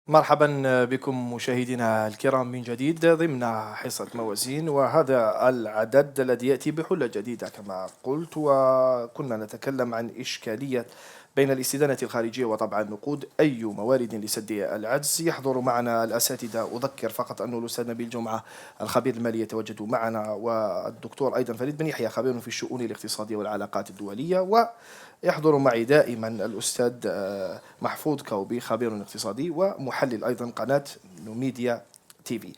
مرحبا بكم مشاهدينا الكرام من جديد ضمن حصة موازين، وهذا العدد الذي يأتي بحلة جديدة كما قلت. وكنا نتكلم عن إشكالية بين الاستدانة الخارجية وطبع النقود، أي موارد لسد العجز. يحضر معنا الأساتذة، أذكر فقط أن الأستاذ نبيل جمعة الخبير المالي يتواجد معنا، والدكتور أيضا فريد بن يحيى خبير في الشؤون الاقتصادية والعلاقات الدولية، ويحضر معي دائما الأستاذ محفوظ كوبي خبير اقتصادي ومحلل أيضا قناة نوميديا تي في.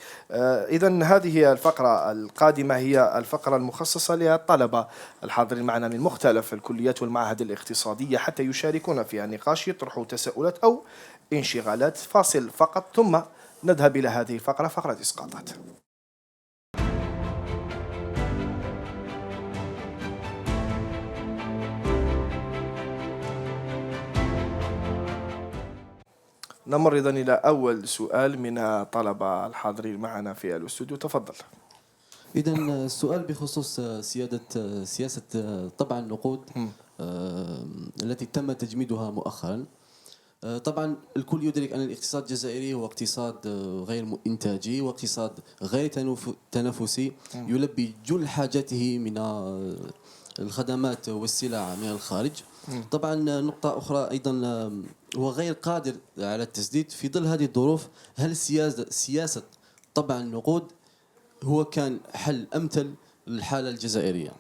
إذن هذه الفقرة القادمة هي الفقرة المخصصة للطلبة الحاضرين معنا من مختلف الكليات والمعاهد الاقتصادية حتى يشاركون في النقاش، يطرحوا تساؤلات أو انشغالات. فاصل فقط ثم نذهب إلى هذه الفقرة، فقرة إسقاطات. نمر إذن إلى أول سؤال من الطلبة الحاضرين معنا في الاستوديو، تفضل. إذا السؤال بخصوص سياسة طبع النقود التي تم تجميدها مؤخرا. طبعا الكل يدرك أن الاقتصاد الجزائري هو اقتصاد غير إنتاجي واقتصاد غير تنافسي، يلبي جل حاجاته من الخدمات والسلع من الخارج. طبعا نقطة أخرى أيضا، هو غير قادر على التسديد في ظل هذه الظروف. هل سياسة طبع النقود هو كان حل أمثل للحالة الجزائرية؟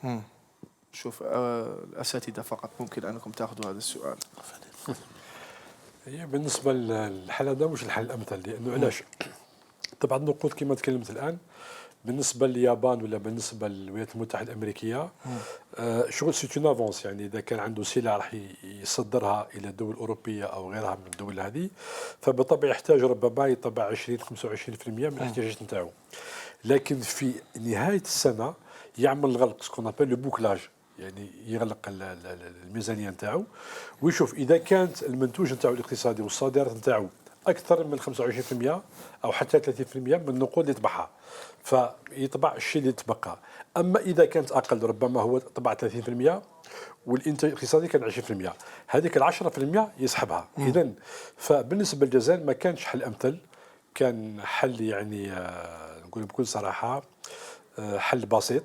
شوف الأساتذة فقط ممكن أنكم تأخذوا هذا السؤال. هي بالنسبة للحل هذا مش الحل الأمثل، لأنه علاش؟ طبعا النقود كما تكلمت الآن بالنسبة لليابان ولا بالنسبة للولايات المتحدة الأمريكية شغل سيتون افونس، يعني إذا كان عنده سلع راح يصدرها إلى الدول الأوروبية أو غيرها من الدول هذه، فبالطبع يحتاج ربما يطبع 20-25% من الاحتياجات نتاعو. لكن في نهاية السنة يعمل الغلق، سكون ابل لو بوكلاج، يعني يغلق الميزانية نتاعو ويشوف إذا كانت المنتوج نتاعو الاقتصادي والصادرات نتاعو أكثر من 25% أو حتى 30% من النقود اللي يطبعها، فيطبع الشيء اللي تبقى. أما إذا كانت أقل ربما هو طبع 30% والإنتاج الاقتصادي كان 20%، هذيك 10% يسحبها. إذن فبالنسبة للجزائر ما كانش حل أمثل، كان حل يعني نقول بكل صراحة حل بسيط،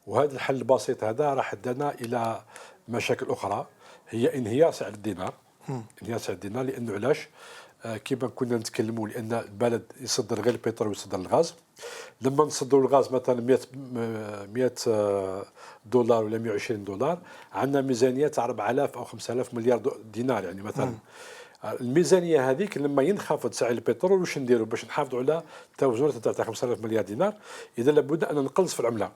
وهذا الحل البسيط هذا راح ادانا إلى مشاكل أخرى، هي انهيار سعر الدينار. انهيار سعر الدينار لأنه علاش؟ كما كنا نتكلموا، لأن البلد يصدر غير البترول ويصدر الغاز. لما نصدروا الغاز مثلا 100 دولار ولا 120 دولار، عندنا ميزانية تاع 4000 أو 5000 مليار دينار يعني مثلا. الميزانية هذيك لما ينخفض سعر البترول واش نديروا باش نحافظوا على توازنات تاع 5000 مليار دينار؟ إذا لابد أن نقلص في العملة.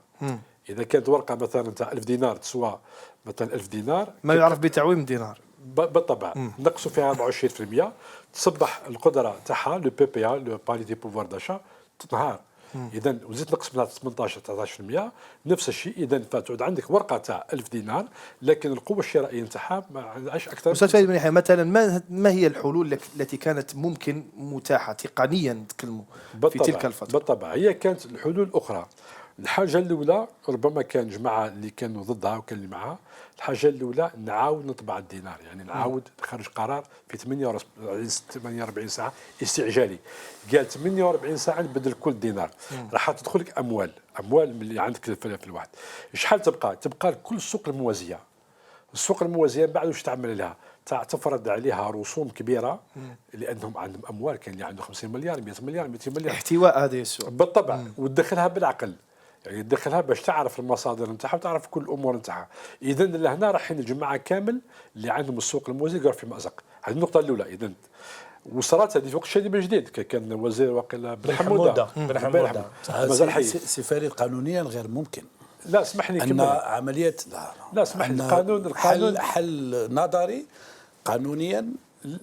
إذا كانت ورقة مثلا تاع 1000 دينار تسوى مثلا 1000 دينار، ما يعرف بتعويم دينار، بالطبع نقصوا فيها 24%، تصبح القدرة تاعها لو بي بي لو بالي دي بوفوار داشا تنهار. إذا وزيت نقص منها 18-19%، نفس الشيء. إذا فتعود عندك ورقة تاع 1000 دينار لكن القوة الشرائية نتاعها ما عندهاش أكثر. أستاذ فريد بن يحيى، مثلا ما هي الحلول التي كانت ممكن متاحة تقنيا نتكلموا في تلك الفترة؟ بالطبع هي كانت الحلول الأخرى. الحاجة الأولى ربما كان جماعة اللي كانوا ضدها وكان اللي معها. الحاجة الأولى نعاود نطبع الدينار، يعني نعاود نخرج قرار في 48 ساعة استعجالي. قال 48 ساعة نبدل كل دينار، راح تدخل لك أموال من اللي عندك في الواحد. شحال تبقى كل السوق الموازية. السوق الموازية بعد واش تعمل لها؟ تفرض عليها رسوم كبيرة لأنهم عندهم أموال، كان اللي عنده 50 مليار 100 مليار 200 مليار احتواء هذه السوق بالطبع. وتدخلها بالعقل، يعني تدخلها باش تعرف المصادر نتاعها وتعرف كل الامور نتاعها. اذا لهنا رايحين الجماعه كامل اللي عندهم السوق الموازي قالوا في مازق. هذه النقطه الاولى. اذا وصلت هذه في وقت شادي بالجديد، كان وزير واقيلا بن حموده سي فريد قانونيا غير ممكن. لا اسمح لي أن عملية لا اسمح لي القانون حل نظري قانونيا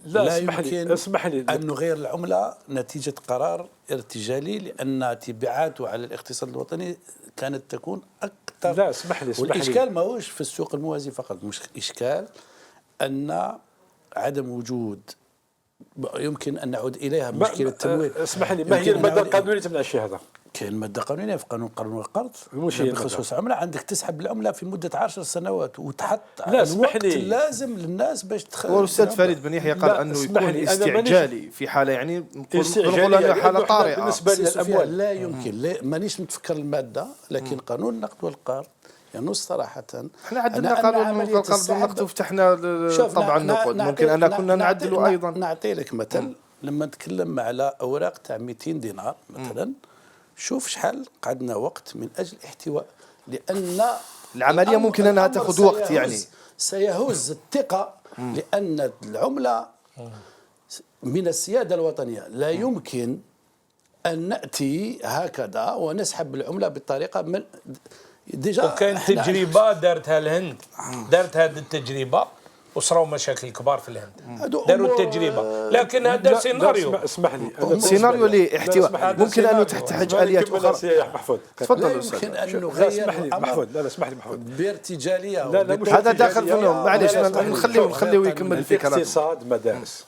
لا يمكن اسمح لي أن نغير العملة نتيجة قرار ارتجالي، لأن تبعاته على الاقتصاد الوطني كانت تكون أكثر. لا اسمح لي والإشكال ماهوش في السوق الموازي فقط، مش إشكال أن عدم وجود، يمكن أن نعود إليها مشكلة التمويل. اسمح لي، ما هي المدى القانوني تمنع الشيء هذا؟ كاين ماده قانونيه في قانون القرض مش هي بخصوص العمله، عندك تسحب العمله في مده 10 سنوات وتحط لا، اسمح الوقت لي. اللازم للناس باش والاستاذ فريد بن يحيى قال لا، انه اسمح يكون لي، أنا استعجالي في حاله، يعني استعجالي نقول انه يعني حاله إنه إحنا طارئه. بالنسبة لنا سي سفيان، الأموال. لا يمكن، لا مانيش متفكر الماده، لكن قانون النقد والقرض ينص صراحه. احنا عدلنا أن قانون عملية القرض السحب- والنقد وفتحنا شوف، طبعا النقود، ممكن ان كنا نعدله ايضا. نعطي لك مثل، لما نتكلم على اوراق تاع 200 دينار مثلا، شوف شحال قعدنا وقت من اجل احتواء، لان العملية ممكن أنها الأمر تأخذ وقت يعني. سيهز الثقه، لان العمله من السياده الوطنيه، لا يمكن ان ناتي هكذا ونسحب العمله بالطريقه من ديجا. وكان تجربه دارتها الهند، دارت هذه التجربه وصراو مشاكل كبار في الهند، داروا التجربه، لكن هذا سيناريو. اسمح لي، أنا سيناريو لاحتواء، لا، ممكن انه سيناريو. تحتاج اليات اخرى. يا محفوظ لا تفضل استاذ. يمكن ان لا، نغير اسمح لي الامر محفوظ، لا اسمح لي محفوظ. بارتجاليه. لا، لا، مش هذا داخل ارتجالية. فنون، معليش لا، اسمح لي. نخليه يكمل في كلامه. الاقتصاد مدارس.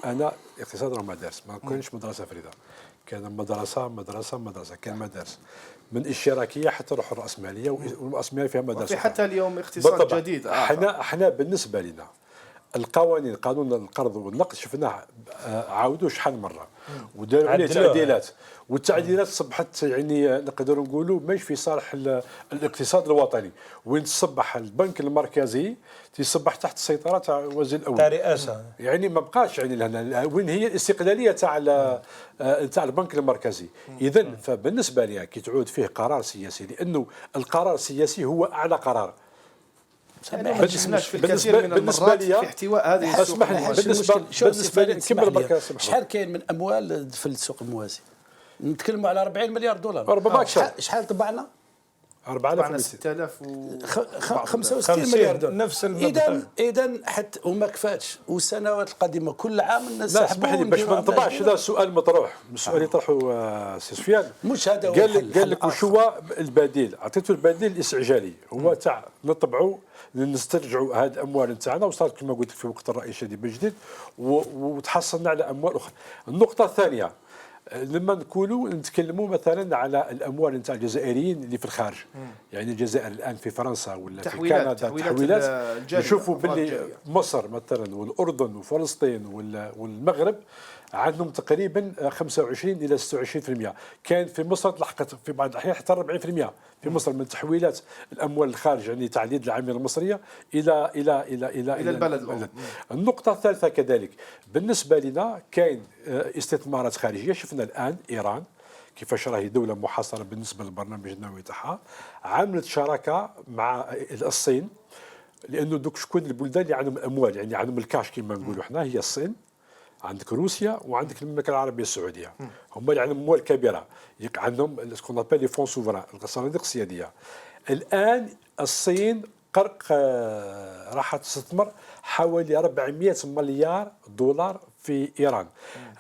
انا اقتصاد راه مدارس، ما كانش مدرسه فريده، كان مدرسه كان مدارس من اشتراكيه حتى روح الراسماليه، والراسماليه فيها مدارس في حتى اليوم اقتصاد بالطبع. جديد احنا بالنسبه لنا القوانين، قانون القرض والنقد شفناه عاودوا شحال مره وداروا عليه عدلوه. تعديلات، والتعديلات صبحت يعني نقدروا نقولوا مش في صالح الاقتصاد الوطني، وين تصبح البنك المركزي تصبح تحت السيطره تاع وزير الاول تاع رئاسه. يعني ما بقاش يعني لهنا وين هي الاستقلاليه تاع البنك المركزي. اذا فبالنسبه لي كي تعود فيه قرار سياسي، لانه القرار السياسي هو اعلى قرار. ما شفناش في الكثير من المرات في احتواء هذه السوق اسمح لي، الموازية. بالنسبه لي كمل برك. شحال كاين من اموال في السوق الموازي؟ نتكلموا على 40 مليار دولار. ربما أكثر. شحال طبعنا؟ 4200 4200 65 مليار دولار. نفس المبلغ. اذا حتى وما كفاتش، والسنوات القادمه كل عام الناس لا اسمح لي باش ما نطبعش، لا سؤال مطروح، السؤال يطرحه سي سفيان، مش هذا هو قال لك وش هو البديل؟ اعطيته البديل الاستعجالي، هو تاع نطبعوا نسترجعوا هذه الاموال نتاعنا، وصارت كما قلت لك في وقت الرئيس الشديد بجديد، وتحصلنا على اموال اخرى. النقطه الثانيه، لما نتكلموا مثلا على الاموال نتاع الجزائريين اللي في الخارج، يعني الجزائر الان في فرنسا ولا في كندا تحويلات، نشوفوا باللي مصر مثلا والاردن وفلسطين والمغرب عندهم تقريبا 25 الى 26%، كان في مصر لحقت في بعض الاحيان حتى 40% في مصر من تحويلات الاموال الخارج، يعني تعديد العمله المصريه الى البلد الأم. النقطه الثالثه كذلك بالنسبه لنا كاين استثمارات خارجيه. شفنا الان ايران كيفاش راهي دوله محاصره بالنسبه للبرنامج النووي تاعها، عملت شراكه مع الصين، لانه دوك شكون البلدان اللي عندهم اموال، يعني عندهم الكاش كما نقولوا احنا، هي الصين، عندك روسيا، وعندك المملكه العربيه السعوديه، هما اللي عندهم اموال كبيره، عندهم سكون ابل لي فون سوفران، الصناديق السياديه. الان الصين راح تستثمر حوالي 400 مليار دولار في ايران،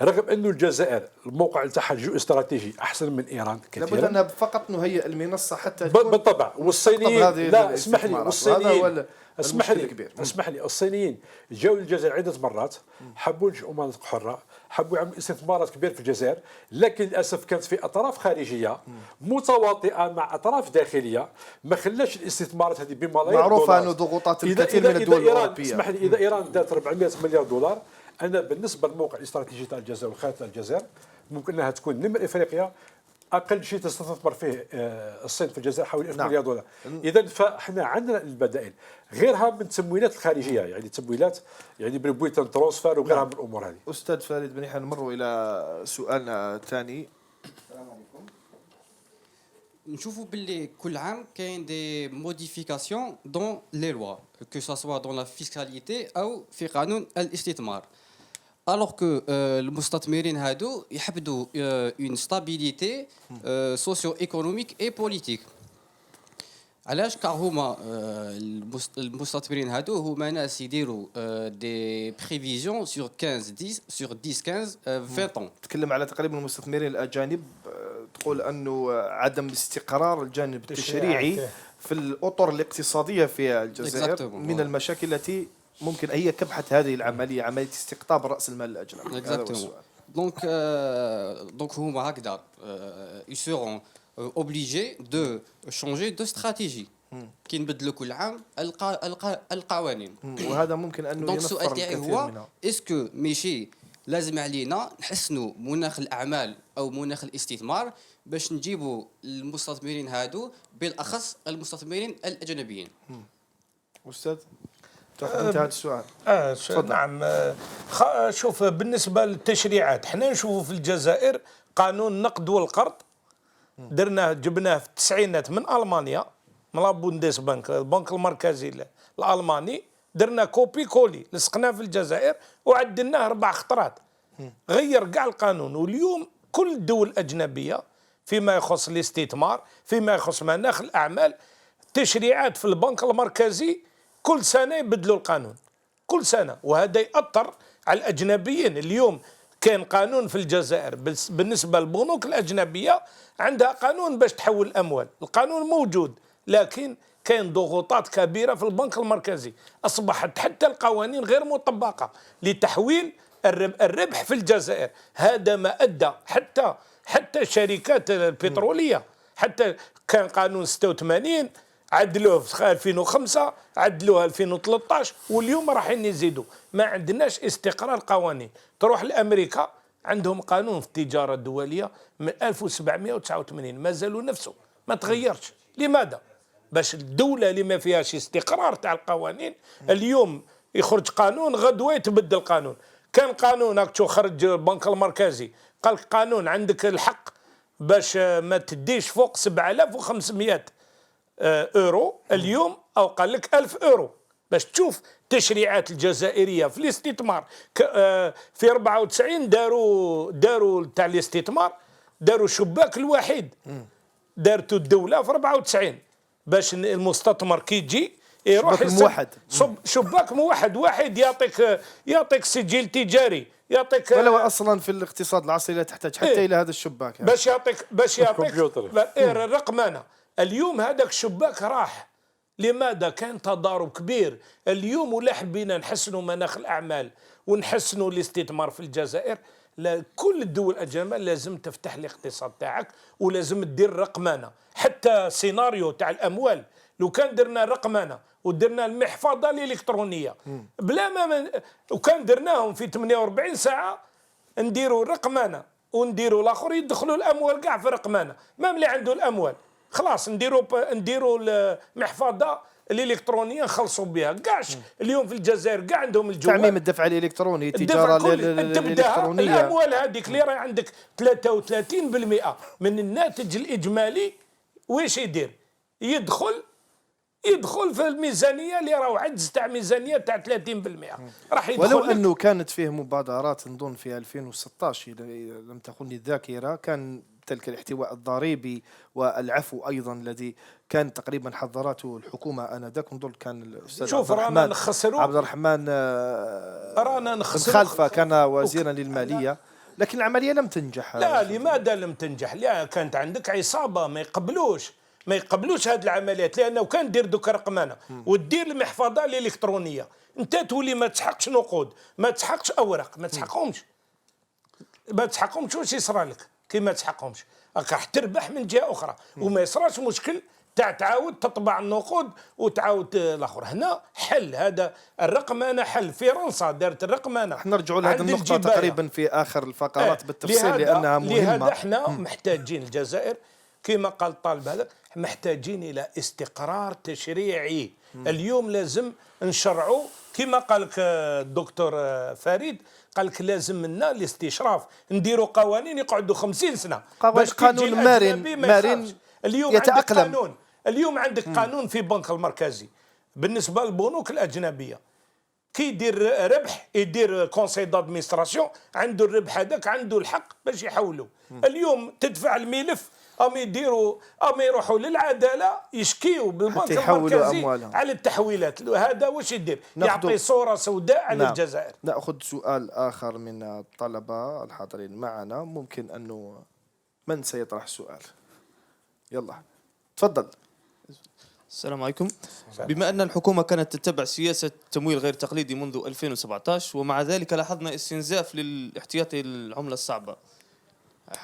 رغم انه الجزائر الموقع تاعها الجيو استراتيجي احسن من ايران كثيرا. لابد انها فقط نهيئ المنصه حتى بالطبع. والصينيين لا اسمح لي، والصينيين اسمح لي الصينيين جاوا للجزائر عده مرات، حبوا ينشئوا مناطق حره، حبوا يعملوا استثمارات كبيره في الجزائر، لكن للاسف كانت في اطراف خارجيه متواطئه مع اطراف داخليه، ما خلاش الاستثمارات هذه بملايين معروفه انه ضغوطات الكثير من الدول الاوروبيه. اسمح لي، اذا ايران دارت 400 مليار دولار، انا بالنسبه للموقع الاستراتيجي تاع الجزائر والخارطه الجزائر ممكن انها تكون نمر افريقيا اقل شيء تستثمر فيه الصين في الجزائر حوالي 1000 مليار دولار. اذا فاحنا عندنا البدائل غيرها من التمويلات الخارجيه، يعني تمويلات يعني بالبويتن ترانسفير وغيرها من الامور هذه. استاذ فريد بن يحيى، نمروا الى سؤالنا الثاني. السلام عليكم. نشوفوا باللي كل عام كاين دي موديفيكاسيون دون لي لوا كو سا سوا دون لا فيسكاليتي او في قانون الاستثمار. alors que المستثمرين هادو يحبدوا une stabilité socio-économique et politique. علاش؟ كار هما المستثمرين هادو هما ناس يديروا دي بريفيزيون سور 15 سور 10 15 20 تكلم على تقريبا المستثمرين الاجانب، تقول انه عدم استقرار الجانب التشريعي في الاطر الاقتصاديه في الجزائر من المشاكل التي ممكن هي كبحت هذه العمليه، عمليه استقطاب راس المال الاجنبي. donc هما هكذا ils seront obligés de changer de stratégie. كي نبدلوا كل عام القوانين. وهذا ممكن انه دونك ينفر السؤال تاعي الكثير هو منها. اسكو ماشي لازم علينا نحسنوا مناخ الاعمال او مناخ الاستثمار باش نجيبوا المستثمرين هادو بالاخص المستثمرين الاجنبيين. استاذ تاخذ انت هذا السؤال. نعم. شوف بالنسبه للتشريعات حنا نشوفوا في الجزائر قانون النقد والقرض درناه جبناه في التسعينات من المانيا من لا بونديس بانك البنك المركزي الالماني، درنا كوبي كولي لصقناه في الجزائر وعدلناه 4 خطرات، غير كاع القانون. واليوم كل الدول الاجنبيه فيما يخص الاستثمار فيما يخص مناخ الاعمال تشريعات في البنك المركزي كل سنه يبدلوا القانون كل سنه، وهذا يأثر على الاجنبيين. اليوم كان قانون في الجزائر بالنسبه للبنوك الاجنبيه عندها قانون باش تحول الاموال، القانون موجود لكن كاين ضغوطات كبيره في البنك المركزي، اصبحت حتى القوانين غير مطبقه لتحويل الربح في الجزائر. هذا ما ادى حتى الشركات البتروليه، حتى كان قانون 86 عدلوه في 2005 عدلوه 2013 واليوم رايحين يزيدوا. ما عندناش استقرار قوانين. تروح لامريكا عندهم قانون في التجاره الدوليه من 1789 ما زالوا نفسه ما تغيرش. لماذا؟ باش الدوله اللي ما فيهاش استقرار تاع القوانين اليوم يخرج قانون غدوه يتبدل قانون. كان قانون هاك خرج البنك المركزي قال لك قانون عندك الحق باش ما تديش فوق 7500 اورو اليوم، او قال لك 1000 اورو. باش تشوف التشريعات الجزائريه في الاستثمار في 94 داروا تاع الاستثمار داروا شباك الوحيد دارته الدوله في 94 باش المستثمر كي يجي يروح موحد شباك موحد واحد يعطيك سجل تجاري يعطيك ولو اصلا في الاقتصاد العصري لا تحتاج حتى الى هذا الشباك يعني. باش يعطيك الرقمنه. اليوم هذاك الشباك راح. لماذا؟ كان تضارب كبير. اليوم ولا حبينا نحسنوا مناخ الاعمال ونحسنوا الاستثمار في الجزائر كل الدول الاجنبيه لازم تفتح الاقتصاد تاعك ولازم دير رقمنه. حتى سيناريو تاع الاموال لو كان درنا رقمنه ودرنا المحفظه الالكترونيه بلا ما وكان درناهم في 48 ساعه نديروا رقمنه ونديروا الاخر يدخلوا الاموال كاع في رقمنه. ما اللي عنده الاموال خلاص نديروا المحفظه الالكترونيه نخلصوا بها كاعش. اليوم في الجزائر كاع عندهم الجوال تعميم الدفع الالكتروني التجاره الالكترونيه. الاموال هذيك اللي راهي عندك 33% من الناتج الاجمالي واش يدير؟ يدخل في الميزانيه اللي راهو عجز تاع ميزانيه تاع 30% راح يدخل. ولو انه كانت فيه مبادرات نظن في 2016 اذا لم تخني الذاكره كان تلك الاحتواء الضريبي والعفو ايضا الذي كان تقريبا حضرته الحكومه انذاك نظن كان الاستاذ عبد الرحمن رانا نخسروا خلفه كان وزيرا للماليه لكن العمليه لم تنجح. لا لماذا لم تنجح؟ لا كانت عندك عصابه ما يقبلوش هذه العمليات لانه كان دير دوك رقمنه ودير المحفظه الالكترونيه انت تولي ما تسحقش نقود ما تسحقش اوراق ما تسحقهمش واش يصرى لك كي ما تسحقهمش راح تربح من جهه اخرى وما يصراش مشكل تاع تعاود تطبع النقود وتعاود الاخر. هنا حل هذا الرقمنه حل. فرنسا دارت الرقمنه. احنا نرجعوا لهذه النقطه تقريبا في اخر الفقرات بالتفصيل لانها مهمه. لهذا احنا محتاجين الجزائر كما قال الطالب هذا محتاجين الى استقرار تشريعي. اليوم لازم نشرعوا كما قال لك الدكتور فريد قال لك لازم لنا الاستشراف نديروا قوانين يقعدوا 50 سنه باش قانون مرن اليوم يتأقلم. عندك قانون اليوم عندك قانون في البنك المركزي بالنسبه للبنوك الاجنبيه كي يدير ربح يدير كونسي دادمينستراسيون عنده الربح هذاك عنده الحق باش يحولوا. اليوم تدفع الملف يروحوا للعداله يشكيوا بالبنك المركزي على التحويلات. هذا واش يدير؟ يعطي صوره سوداء على الجزائر. ناخذ سؤال اخر من الطلبه الحاضرين معنا. ممكن انه من سيطرح سؤال؟ يلا تفضل. السلام عليكم. بما أن الحكومة كانت تتبع سياسة تمويل غير تقليدي منذ 2017 ومع ذلك لاحظنا استنزاف للاحتياطي العملة الصعبة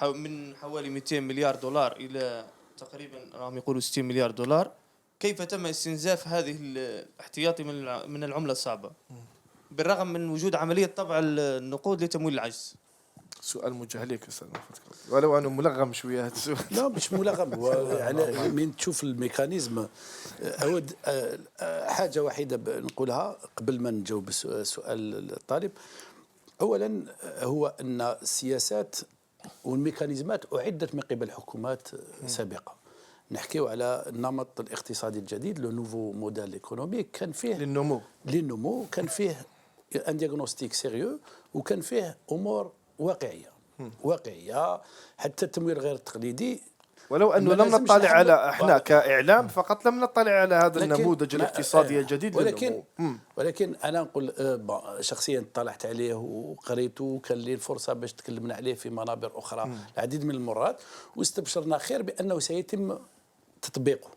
من حوالي 200 مليار دولار إلى تقريبا راهم يقولوا 60 مليار دولار، كيف تم استنزاف هذه الاحتياطي من العملة الصعبة بالرغم من وجود عملية طبع النقود لتمويل العجز؟ سؤال موجه لك استاذ ولو انه ملغم شويه هذا السؤال. لا مش ملغم، هو يعني من تشوف الميكانيزم أود حاجة وحيدة نقولها قبل ما نجاوب سؤال الطالب. أولا هو أن السياسات والميكانيزمات أعدت من قبل حكومات سابقة. نحكيو على النمط الاقتصادي الجديد لو نوفو موديل ايكونوميك، كان فيه للنمو كان فيه ان دياغنوستيك سيريو وكان فيه امور واقعيه حتى التمويل غير التقليدي. ولو انه لم نطلع على احنا كاعلام فقط لم نطلع على هذا النموذج الاقتصادي الجديد ولكن انا نقول شخصيا طلعت عليه وقريته وكان لي الفرصه باش تكلمنا عليه في منابر اخرى العديد من المرات، واستبشرنا خير بانه سيتم تطبيقه.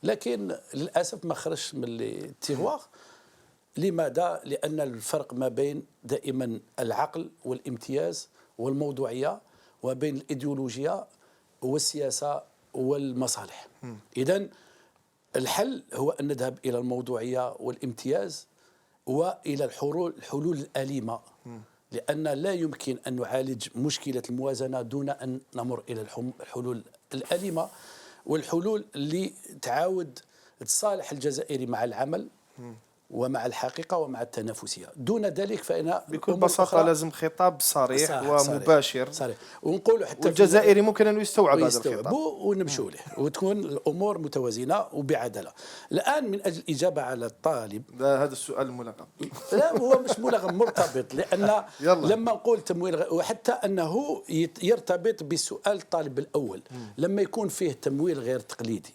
لكن للاسف ما خرجش من التيغوار. لماذا؟ لان الفرق ما بين دائما العقل والامتياز والموضوعيه وبين الايديولوجيا والسياسه والمصالح. اذا الحل هو ان نذهب الى الموضوعيه والامتياز والى الحلول الاليمه، لان لا يمكن ان نعالج مشكله الموازنه دون ان نمر الى الحلول الاليمه والحلول اللي تعاود تصالح الجزائري مع العمل ومع الحقيقة ومع التنافسية. دون ذلك فإن بكل بساطة لازم خطاب صريح ومباشر صريح. ونقول حتى والجزائري ممكن أن يستوعب هذا الخطاب ونمشوا له وتكون الأمور متوازنة وبعدالة. الآن من أجل الإجابة على الطالب، هذا السؤال ملغم. لا هو مش ملغم، مرتبط، لأن لما نقول تمويل وحتى أنه يرتبط بسؤال الطالب الأول. لما يكون فيه تمويل غير تقليدي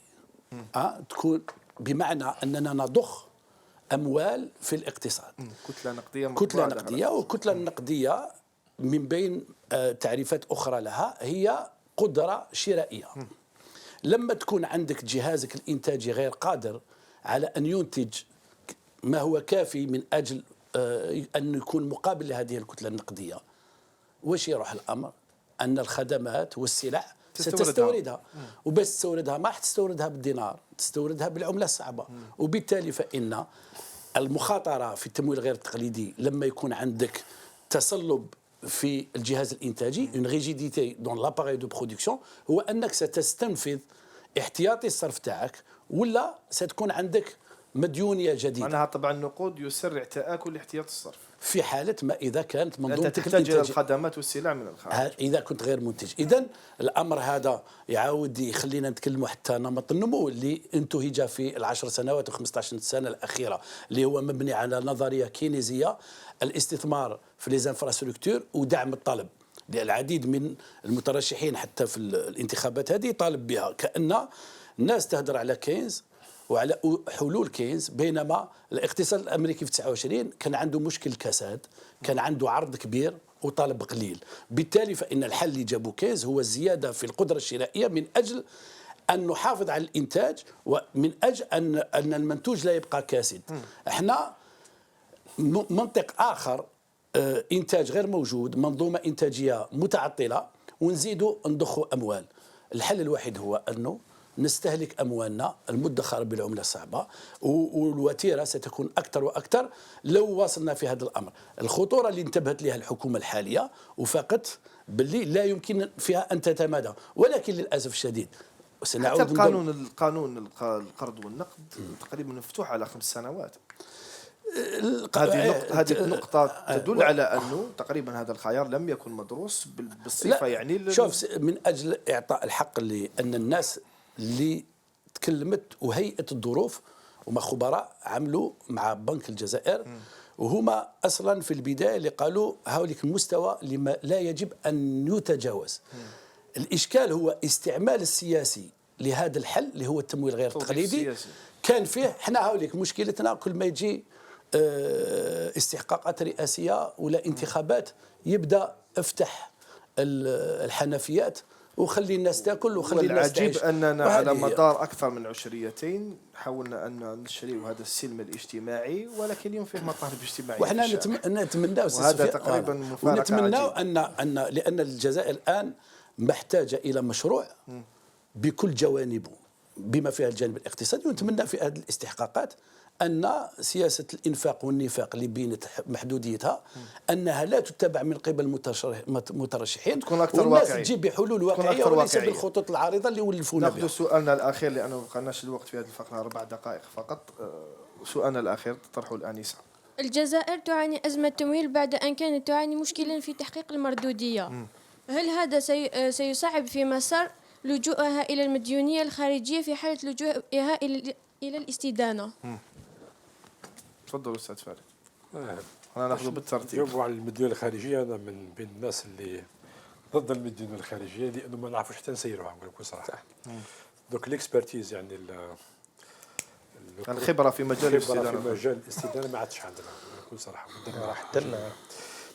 تكون بمعنى أننا نضخ أموال في الاقتصاد، كتلة نقدية والكتلة النقدية من بين تعريفات أخرى لها هي قدرة شرائية. لما تكون عندك جهازك الإنتاجي غير قادر على أن ينتج ما هو كافي من أجل أن يكون مقابل لهذه الكتلة النقدية، وش يروح الأمر؟ أن الخدمات والسلع ستستوردها، وبس تستوردها ما تستوردها بالدينار، تستوردها بالعملة الصعبة. وبالتالي فإن المخاطرة في التمويل غير التقليدي لما يكون عندك تصلب في الجهاز الإنتاجي une rigidité dans l'appareil de production، هو أنك ستستنفذ احتياطي الصرف تاعك ولا ستكون عندك مديونية جديدة. معناها طبعا النقود يسرع تآكل احتياط الصرف في حالة ما إذا كانت منظومتك أنت تحتاج إلى الخدمات والسلع من الخارج إذا كنت غير منتج. إذن الأمر هذا يعاود يخلينا نتكلموا حتى نمط النمو اللي انتهج في العشر سنوات و15 سنة الأخيرة، اللي هو مبني على نظرية كينيزية، الاستثمار في ليزانفراستركتور ودعم الطلب. العديد من المترشحين حتى في الانتخابات هذه طالب بها، كأن الناس تهدر على كينز وعلى حلول كينز، بينما الاقتصاد الامريكي في 29 كان عنده مشكل كساد، كان عنده عرض كبير وطلب قليل. بالتالي فإن الحل اللي جابوا كينز هو الزيادة في القدرة الشرائية من أجل أن نحافظ على الإنتاج ومن أجل أن المنتوج لا يبقى كاسد. احنا منطق آخر، إنتاج غير موجود، منظومة إنتاجية متعطلة، ونزيدوا نضخوا أموال. الحل الوحيد هو أنه نستهلك أموالنا المدخرة بالعملة الصعبة، والوتيرة ستكون أكثر وأكثر لو واصلنا في هذا الأمر. الخطورة اللي انتبهت لها الحكومة الحالية وفقط باللي لا يمكن فيها أن تتمادى، ولكن للأسف الشديد سنعود القانون القرض والنقد تقريبا مفتوح على 5 سنوات. هذه النقطة تدل على أنه تقريبا هذا الخيار لم يكن مدروس بالصفة. يعني شوف، من أجل إعطاء الحق لأن الناس اللي تكلمت وهيئة الظروف وما خبراء عملوا مع بنك الجزائر، وهما أصلا في البداية اللي قالوا هؤلاء المستوى اللي لا يجب أن يتجاوز. الإشكال هو استعمال السياسي لهذا الحل اللي هو التمويل غير التقليدي. كان فيه احنا هؤلاء مشكلتنا كل ما يجي استحقاقات رئاسية ولا انتخابات يبدأ افتح الحنفيات وخلي الناس تاكل وخلي الناس والعجيب تعيش. أننا على وهذه هي. مدار أكثر من عشريتين حاولنا أن نشري هذا السلم الاجتماعي، ولكن اليوم فيه مطالب اجتماعية وحنا في الشارع. نتمنى وهذا تقريبا مفارقة ونتمنى عجيبة. ان لان الجزائر الان محتاجه الى مشروع بكل جوانبه بما فيها الجانب الاقتصادي، ونتمنى في هذه الاستحقاقات ان سياسه الانفاق والنفاق اللي بينت محدوديتها انها لا تتبع من قبل المترشحين، تكون أكثر والناس واقعية. تجيب بحلول تكون واقعيه أكثر وليس واقعية. بالخطوط العريضه اللي ولفونا ناخذ بها. سؤالنا الأخير لأنه ما بقناش الوقت في هذه الفقرة 4 دقائق فقط. سؤالنا الأخير تطرحه الآنسة. الجزائر تعاني أزمة تمويل بعد أن كانت تعاني مشكلا في تحقيق المردودية. هل هذا سيصعب في مسار لجوءها إلى المديونية الخارجية في حالة لجوءها إلى الاستدانة؟ تفضل أستاذ فارس. أنا ناخذ بالترتيب. جاوبوا على المديونية الخارجية. أنا من بين الناس اللي ضد المديونية الخارجية لأنه ما نعرفوش حتى نسيروها، نقول لكم صراحة. دوك الاكسبرتيز يعني الخبرة في مجال الاستدانة. في مجال الاستدانة ما عادش عندنا بكل صراحة. حتى لنا.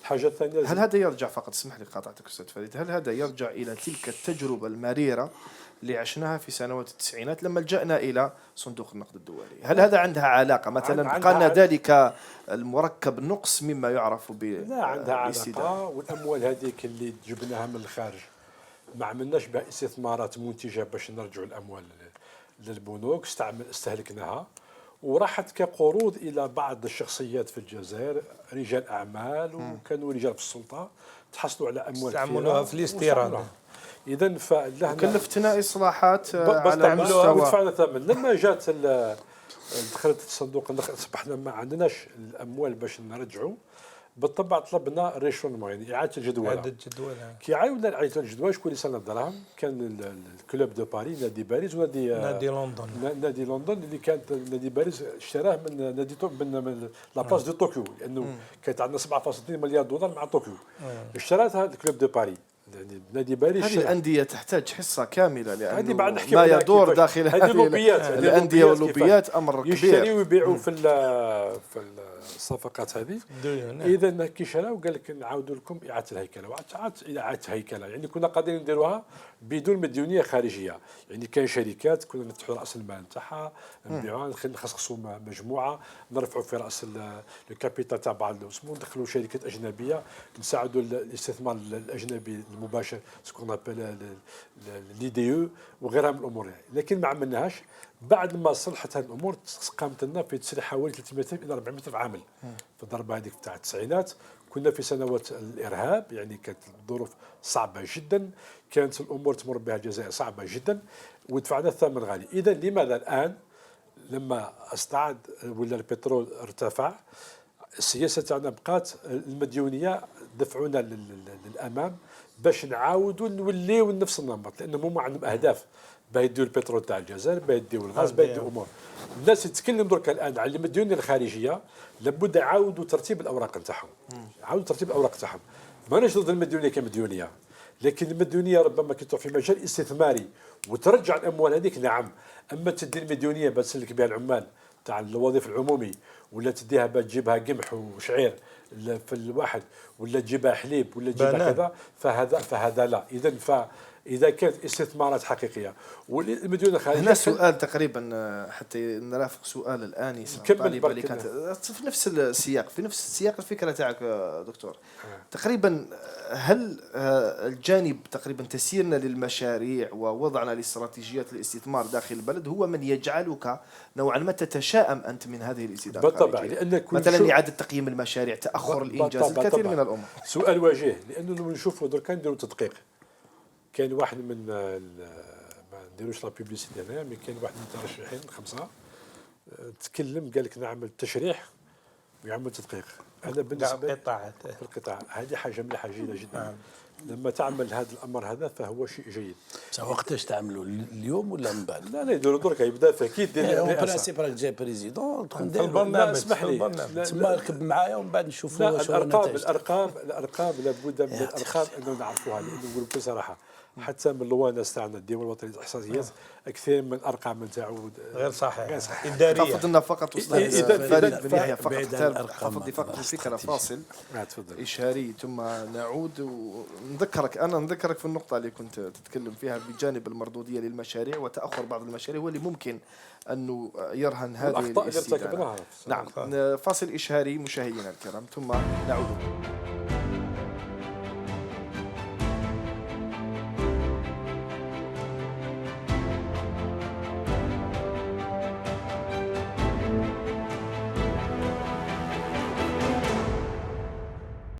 الحاجة الثانية، هل هذا يرجع فقط، اسمح لي قاطعتك أستاذ فريد، هل هذا يرجع إلى تلك التجربة المريرة اللي عشناها في سنوات التسعينات لما لجأنا إلى صندوق النقد الدولي؟ هل هذا عندها علاقة مثلا بقى ذلك المركب نقص مما يعرف لا عندها بالاستدانة؟ علاقة. والأموال هذيك اللي جبناها من الخارج ما عملناش بها استثمارات منتجة باش نرجعوا الأموال للبنوك، استهلكناها وراحت كقروض إلى بعض الشخصيات في الجزائر، رجال أعمال وكانوا رجال في السلطة تحصلوا على أموال استعملوها في الاستيراد. إذا كلفتنا إصلاحات على تعملوها مستوى ودفعنا ثمن. لما جات دخلت الصندوق أصبحنا ما عندناش الأموال باش نرجعوا، بالطبع طلبنا ريشونمون يعني إعادة الجدولة. إعادة الجدولة. كي عاودنا إعادة الجدولة شكون اللي سنة الدراهم؟ كان الكلوب دو باريس، نادي باريس ونادي لندن. نادي لندن اللي كانت نادي باريس اشتراه من نادي من لاباس دو طوكيو، لأنه كانت عندنا 7.2 مليار دولار مع طوكيو. اشترتها الكلوب دو باريس. يعني نادي باريس. هذه الأندية تحتاج حصة كاملة لأنه بعد نحكي ما يدور داخل هذه اللوبيات الأندية واللوبيات أمر كبير. يشتريوا ويبيعوا في الصفقات هذه. إذا كي شراو قال لك نعاودوا لكم إعادة الهيكلة، وعادت إعادة الهيكلة. يعني كنا قادرين نديروها بدون مديونية خارجية. يعني كان شركات كنا نفتحوا رأس المال نتاعها نبيعوها، نخصصوا مجموعة نرفعوا في رأس الكابيتال تاع بعض الاسهم، ندخلوا شركات أجنبية نساعدوا الاستثمار الأجنبي المباشر سكون ابل لي دي او وغيرها من الأمور يعني. لكن ما عملناهاش. بعد ما صلحت هذه الامور قامت لنا في تسريح حوالي 300 الى 400 عامل في الضربه هذيك تاع التسعينات. كنا في سنوات الارهاب، يعني كانت الظروف صعبه جدا، كانت الامور تمر بها الجزائر صعبه جدا ودفعنا الثمن غالي. اذا لماذا الان لما استعاد ولا البترول ارتفع السياسه تاعنا بقات المديونيه دفعونا للامام باش نعاودوا نوليو نفس النمط، لانهم هما عندهم اهداف بيديو البترول تاع الجزائر، بيديو الغاز، بيديو امور. الناس تتكلم درك الان على المديونيه الخارجيه، لابد يعاودوا ترتيب الاوراق نتاعهم. يعاودوا ترتيب الاوراق تاعهم. ماناش ضد المديونيه كمديونيه، لكن المديونيه ربما كي تروح في مجال استثماري وترجع الاموال هذيك نعم، اما تدي المديونيه باش تسلك بها العمال تاع الوظيفه العمومي، ولا تديها باش تجيبها قمح وشعير في الواحد، ولا تجيبها حليب، ولا تجيبها كذا، فهذا لا. إذا كانت استثمارات حقيقية والمديونية الخارجية. هنا سؤال تقريبا حتى نرافق سؤال الآنسة طالبة اللي كانت في نفس السياق، الفكرة تاعك دكتور. تقريبا هل الجانب تقريبا تسييرنا للمشاريع ووضعنا لاستراتيجيات الاستثمار داخل البلد هو من يجعلك نوعا ما تتشائم أنت من هذه الاستدامة؟ بالطبع، لأن مثلا إعادة تقييم المشاريع، تأخر الإنجاز، الكثير من الأمور. سؤال وجيه، لأنه نشوفوا درك نديروا تدقيق. كان واحد من ما نديروش لا بيبليسيتي هنا، مي كان واحد من المترشحين 5 تكلم قال لك نعمل تشريح ويعمل تدقيق. انا بالنسبه في القطاع هذه حاجه مليحه جيده جدا. لما تعمل هذا الامر هذا فهو شيء جيد. وقتاش تعملوا اليوم ولا من بعد؟ لا يديروا درك يبدا اكيد دير برانسيب راك جاي بريزيدون البرنامج. اسمح لي تسمى ركب معايا ومن بعد نشوفوا الارقام لابد من الارقام انه نعرفوها، لانه نقول لكم صراحه حتى من الوانس تاعنا الديوان الوطني للاحصائيات كثير من الارقام نتاعو غير صحيح اداريه. خفض لنا فقط استاذ فريد بن يحيى فقط خفض لي فقط الفكره فاصل اشاري ثم نعود نذكرك في النقطة اللي كنت تتكلم فيها بجانب المردودية للمشاريع وتأخر بعض المشاريع هو اللي ممكن أنه يرهن هذه الأخطاء اللي الاستدانة. ارتكبناها. نعم، فاصل إشهاري مشاهدينا الكرام ثم نعود.